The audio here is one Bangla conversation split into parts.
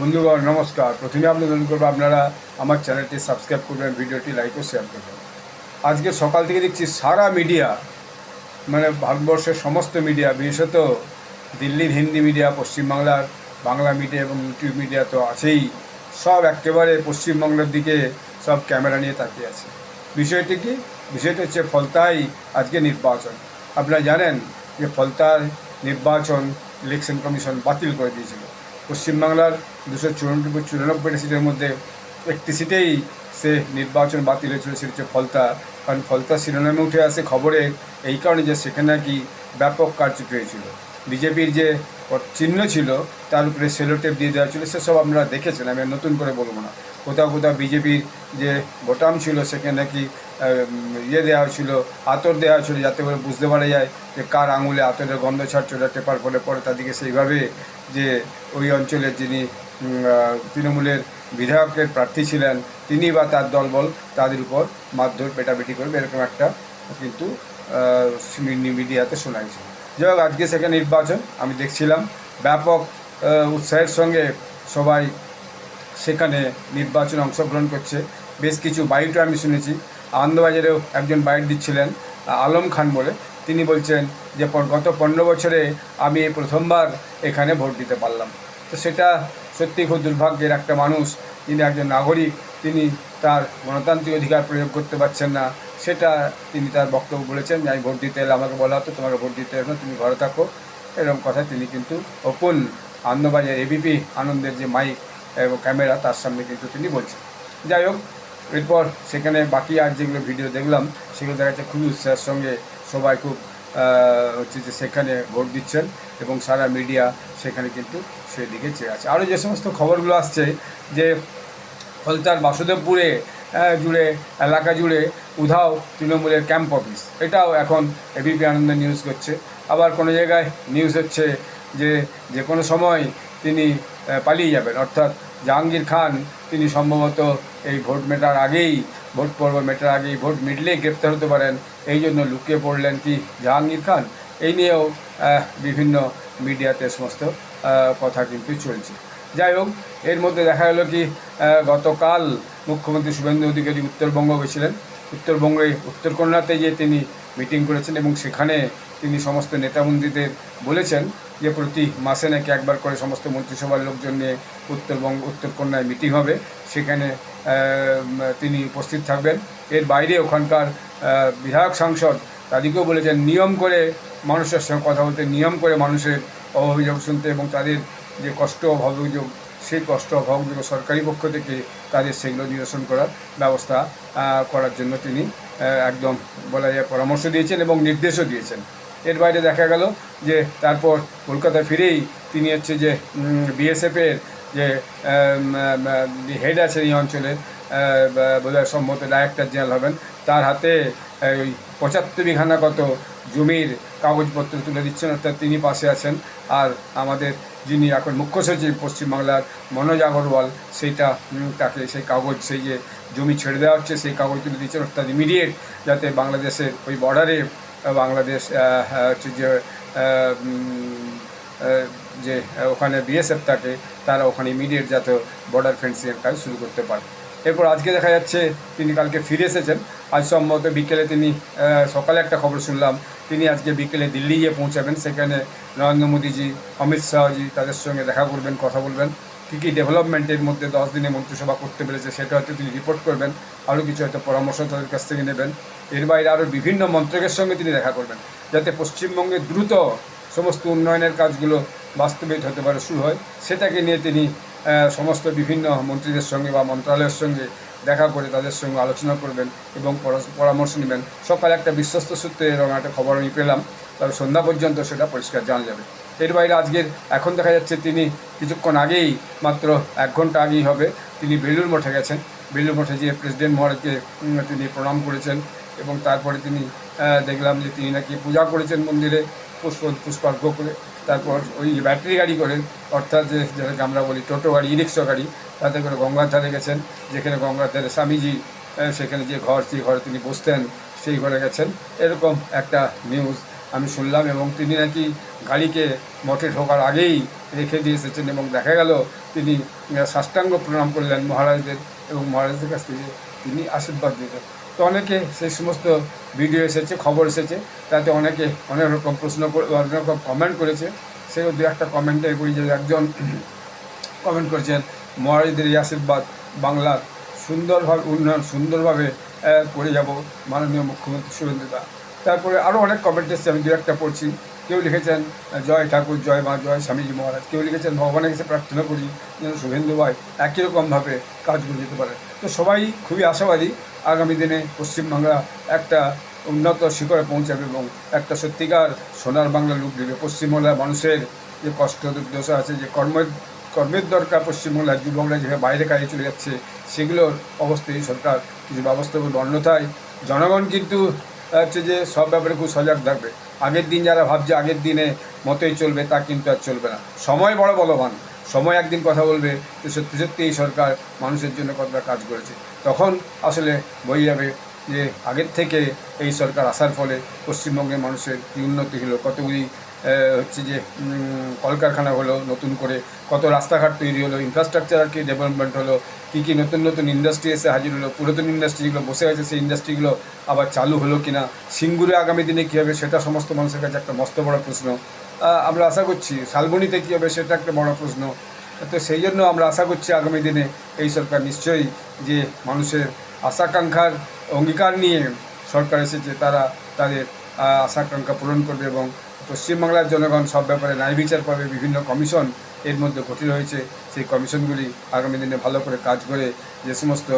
বন্ধুগণ নমস্কার। প্রথমে আবেদন করবো আপনারা আমার চ্যানেলটি সাবস্ক্রাইব করবেন, ভিডিওটি লাইক ও শেয়ার করবেন। আজকে সকাল থেকে দেখছি সারা মিডিয়া, মানে ভারতবর্ষের সমস্ত মিডিয়া, বিশেষত দিল্লির হিন্দি মিডিয়া, পশ্চিমবাংলার বাংলা মিডিয়া এবং ইউটিউব মিডিয়া তো আছেই, সব একেবারে পশ্চিমবঙ্গের দিকে সব ক্যামেরা নিয়ে তাকিয়ে আছে। বিষয়টি কি? বিষয়টি হচ্ছে ফলতায় আজকে নির্বাচন। আপনারা জানেন যে ফলতার নির্বাচন ইলেকশন কমিশন বাতিল করে দিয়েছিল। পশ্চিমবাংলার 294 সিটের মধ্যে একটি সিটেই সে নির্বাচন বাতিল হয়েছিল, সেটা হচ্ছে ফলতা। কারণ ফলতা শিরোনামে উঠে আসে খবরে এই কারণে যে সেখানে নাকি ব্যাপক কারচুপি হয়েছিল। বিজেপির যে চিহ্ন ছিল তার উপরে সেলোটেপ দিয়ে দেওয়া ছিল, সেসব আপনারা দেখেছেন, আমি নতুন করে বলবো না। কোথাও কোথাও বিজেপির যে বোতাম ছিল সেখানে নাকি দেওয়া হয়েছিল, আতর দেওয়া হয়েছিল, যাতে করে বুঝতে পারা যায় যে কার আঙুলে আতরের গন্ধ ছাড়ছিল। টেপার ফলে পরে তাদেরকে সেইভাবে যে ওই অঞ্চলের যিনি তৃণমূলের বিধায়কের প্রার্থী ছিলেন তিনি বা তার দলবল তাদের উপর মারধর পেটাপিটি করবে, এরকম একটা কিন্তু মিডিয়াতে শোনা গেছিল। যাই হোক, আজকে সেখানে নির্বাচন আমি দেখছিলাম, ব্যাপক উৎসাহের সঙ্গে সবাই সেখানে নির্বাচনে অংশগ্রহণ করছে। বেশ কিছু বাইটও আমি শুনেছি। আনন্দবাজারেও একজন বাইট দিচ্ছিলেন, আলম খান বলে। তিনি বলছেন যে গত 15 বছরে আমি এই প্রথমবার এখানে ভোট দিতে পারলাম। তো সেটা সত্যি খুব দুর্ভাগ্যের। একটা মানুষ, যিনি একজন নাগরিক, তিনি তার গণতান্ত্রিক অধিকার প্রয়োগ করতে পারছেন না, সেটা তিনি তার বক্তব্য বলেছেন যে আমি ভোট দিতে এলে আমাকে বলা হতো তোমাকে ভোট দিতে এলো না, তুমি ঘরে থাকো, এরকম কথা তিনি কিন্তু ওপেন আনন্দবাজার এবিপি আনন্দের যে মাইক এবং ক্যামেরা তার সামনে কিন্তু তিনি বলছেন। যাই হোক, এরপর সেখানে বাকি আর যেগুলো ভিডিও দেখলাম সেগুলো দেখা যাচ্ছে খুবই উৎসাহের সঙ্গে সবাই খুব হচ্ছে যে সেখানে ভোট দিচ্ছেন এবং সারা মিডিয়া সেখানে কিন্তু সেদিকে চেয়ে আছে। আরও যে সমস্ত খবরগুলো আসছে যে ফলতার বাসুদেবপুরে জুড়ে এলাকা জুড়ে উধাও তৃণমূলের ক্যাম্প অফিস, এটাও এখন এবিপি আনন্দ নিউজ করছে। আবার কোনো জায়গায় নিউজ হচ্ছে যে যে কোনো সময় তিনি পালিয়ে যাবেন, অর্থাৎ জাহাঙ্গীর খান তিনি সম্ভবত এই ভোট মেটার আগেই, ভোট পর্ব মেটার আগেই, ভোট মিটলেই গ্রেপ্তার হতে পারেন, এই জন্য লুকিয়ে পড়লেন কি জাহাঙ্গীর খান। এই নিয়েও বিভিন্ন মিডিয়াতে সমস্ত কথা কিন্তু চলছে। যাই হোক, এর মধ্যে দেখা গেল কি গতকাল মুখ্যমন্ত্রী শুভেন্দু অধিকারী উত্তরবঙ্গ গেছিলেন। উত্তরবঙ্গে উত্তরকন্যাতে গিয়ে তিনি মিটিং করেছেন এবং সেখানে তিনি সমস্ত নেতামন্ত্রীদের বলেছেন যে প্রতি মাসে নাকি একবার করে সমস্ত মন্ত্রিসভার লোকজন নিয়ে উত্তরকন্যায় মিটিং হবে, সেখানে তিনি উপস্থিত থাকবেন। এর বাইরে ওখানকার বিধায়ক সাংসদ তাদেরকেও বলেছেন নিয়ম করে মানুষের সঙ্গে কথা বলতে, নিয়ম করে মানুষের অভিযোগ শুনতে এবং তাদের যে কষ্ট অভিযোগ, সেই কষ্ট অভিযোগ সরকারি পক্ষ থেকে তাদের সেগুলো নিরসন করার ব্যবস্থা করার জন্য তিনি একদম বলা যায় পরামর্শ দিয়েছেন এবং নির্দেশও দিয়েছেন। এর বাইরে দেখা গেল যে তারপর কলকাতায় ফিরেই তিনি হচ্ছে যে বিএসএফের যে হেড আছে এই অঞ্চলের, বোধহয় সম্ভবত ডাইরেক্টর জেনারেল হবেন, তার হাতে ওই 75 বিঘানা কত জমির কাগজপত্র তুলে দিচ্ছেন, অর্থাৎ তিনি পাশে আছেন। আর আমাদের যিনি এখন মুখ্য সচিব পশ্চিমবাংলার মনোজ আগরওয়াল, সেইটা তাকে সেই কাগজ, সেই যে জমি ছেড়ে দেওয়া হচ্ছে সেই কাগজ তুলে দিচ্ছেন, অর্থাৎ ইমিডিয়েট যাতে বাংলাদেশের ওই বর্ডারে বাংলাদেশ হচ্ছে যে ওখানে বিএসএফ থাকে, তারা ওখানে ইমিডিয়েট যাতে বর্ডার ফেন্সিংয়ের কাজ শুরু করতে পারে। এরপর আজকে দেখা যাচ্ছে তিনি কালকে ফিরে এসেছেন। আজ সম্ভবত বিকেলে তিনি, সকালে একটা খবর শুনলাম, তিনি আজকে বিকেলে দিল্লি গিয়ে পৌঁছাবেন। সেখানে নরেন্দ্র মোদীজি, অমিত শাহজি তাদের সঙ্গে দেখা করবেন, কথা বলবেন, কী কী ডেভেলপমেন্টের মধ্যে 10 দিনে মন্ত্রিসভা করতে পেরেছে সেটা হয়তো তিনি রিপোর্ট করবেন, আরও কিছু হয়তো পরামর্শ তাদের কাছ থেকে নেবেন। এর বাইরে আরও বিভিন্ন মন্ত্রকের সঙ্গে তিনি দেখা করবেন, যাতে পশ্চিমবঙ্গে দ্রুত সমস্ত উন্নয়নের কাজগুলো বাস্তবায়িত হতে পারে, শুরু হয়। সেটাকে নিয়ে তিনি সমস্ত বিভিন্ন মন্ত্রীদের সঙ্গে বা মন্ত্রণালয়ের সঙ্গে দেখা করে তাদের সঙ্গে আলোচনা করবেন এবং পরামর্শ নেবেন। সকালে একটা বিশ্বস্ত সূত্রে এরকম একটা খবর আমি পেলাম, তবে সন্ধ্যা পর্যন্ত সেটা পরিষ্কার জানা যাবে। এর বাইরে আজকের এখন দেখা যাচ্ছে তিনি কিছুক্ষণ আগেই, মাত্র 1 ঘন্টা আগেই হবে, তিনি বেলুড় মঠে গেছেন। বেলুড় মঠে গিয়ে প্রেসিডেন্ট মহারাজকে তিনি প্রণাম করেছেন এবং তারপরে তিনি দেখলাম যে তিনি নাকি পূজা করেছেন মন্দিরে পুষ্পার্ঘ্য করে। তারপর ওই ব্যাটারি গাড়ি করে, অর্থাৎ যেটাকে আমরা বলি টোটো গাড়ি, রিক্সা গাড়ি, তাতে করে গঙ্গার ধারে গেছেন, যেখানে গঙ্গার ধারে স্বামীজি সেখানে যে ঘর, সেই ঘরে তিনি বসতেন, সেই ঘরে গেছেন। এরকম একটা নিউজ আমি শুনলাম, এবং তিনি নাকি গাড়িকে মঠে ঢোকার আগেই রেখে দিয়ে এসেছেন, এবং দেখা গেল তিনি সাষ্টাঙ্গ প্রণাম করলেন মহারাজদের, এবং মহারাজদের কাছ থেকে তিনি আশীর্বাদ দিলেন। তো অনেকে সেই সমস্ত ভিডিও এসেছে, খবর এসেছে, তাতে অনেকে অনেক রকম প্রশ্ন অনেক রকম কমেন্ট করেছে। সেও দু একটা কমেন্টে করি যে একজন কমেন্ট করেছেন, মহারাজদের এই আশীর্বাদ বাংলার সুন্দরভাবে উন্নয়ন সুন্দরভাবে করে যাব মাননীয় মুখ্যমন্ত্রী শুভেন্দুদা। তারপরে আরও অনেক কমেন্ট এসেছে, আমি দু একটা পড়ছি। কেউ লিখেছেন জয় ঠাকুর, জয় মা, জয় স্বামীজি মহারাজ। কেউ লিখেছেন ভগবানের কাছে প্রার্থনা করি যেন শুভেন্দু ভাই একই রকমভাবে কাজ করে যেতে পারে। তো সবাই খুবই আশাবাদী আগামী দিনে পশ্চিমবাংলা একটা উন্নত শিখরে পৌঁছাবে এবং একটা সত্যিকার সোনার বাংলা রূপ দেবে। পশ্চিমবাংলার মানুষের যে কষ্ট দুর্দশা আছে, যে কর্মের দরকার, পশ্চিমবাংলার যুবকরা যেভাবে বাইরে কাজে চলে যাচ্ছে, সেগুলোর অবস্থায় সরকার কিছু ব্যবস্থা করবে। অন্যথায় জনগণ কিন্তু হচ্ছে যে সব ব্যাপারে খুব সজাগ থাকবে। আগের দিন যারা ভাবছে আগের দিনে মতোই চলবে, তা কিন্তু আর চলবে না। সময় বড় বলবান, সময় একদিন কথা বলবে যে সত্যি সত্যি এই সরকার মানুষের জন্য কতটা কাজ করেছে। তখন আসলে বোঝা যাবে যে আগের থেকে এই সরকার আসার ফলে পশ্চিমবঙ্গের মানুষের কী উন্নতি হলো, কতগুলি হচ্ছে যে কলকারখানা হলো নতুন করে, কত রাস্তাঘাট তৈরি হলো, ইনফ্রাস্ট্রাকচার আর কি ডেভেলপমেন্ট হলো, কী কী নতুন নতুন ইন্ডাস্ট্রি এসে হাজির হলো, পুরাতন ইন্ডাস্ট্রিগুলো বসে আছে সেই ইন্ডাস্ট্রিগুলো আবার চালু হলো কি না, সিঙ্গুরে আগামী দিনে কী হবে সেটা সমস্ত মানুষের কাছে একটা মস্ত বড় প্রশ্ন। আমরা আশা করছি শালবনীতে কী হবে সেটা একটা বড় প্রশ্ন। তো সেই জন্য আমরা আশা করছি আগামী দিনে এই সরকার নিশ্চয়ই যে মানুষের আশাকাঙ্ক্ষার অঙ্গীকার নিয়ে সরকার এসেছে, তারা তাদের আশাকাঙ্ক্ষা পূরণ করবে এবং পশ্চিমবাংলার জনগণ সব ব্যাপারে ন্যায় বিচার পাবে। বিভিন্ন কমিশন এর মধ্যে গঠিত হয়েছে, সেই কমিশনগুলি আগামী দিনে ভালো করে কাজ করে যে সমস্ত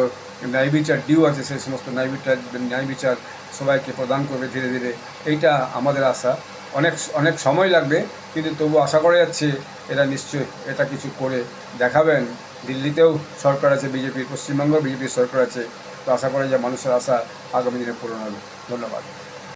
ন্যায় বিচার ডিউ আছে সেই সমস্ত ন্যায় বিচার সবাইকে প্রদান করবে ধীরে ধীরে। এইটা আমাদের আশা। অনেক সময় লাগবে, কিন্তু তবু আশা করা যাচ্ছে এরা নিশ্চয়ই এটা কিছু করে দেখাবেন। দিল্লিতেও সরকার আছে বিজেপির, পশ্চিমবঙ্গেও বিজেপির সরকার আছে। তো আশা করা যায় মানুষের আশা আগামী দিনে পূরণ হবে। ধন্যবাদ।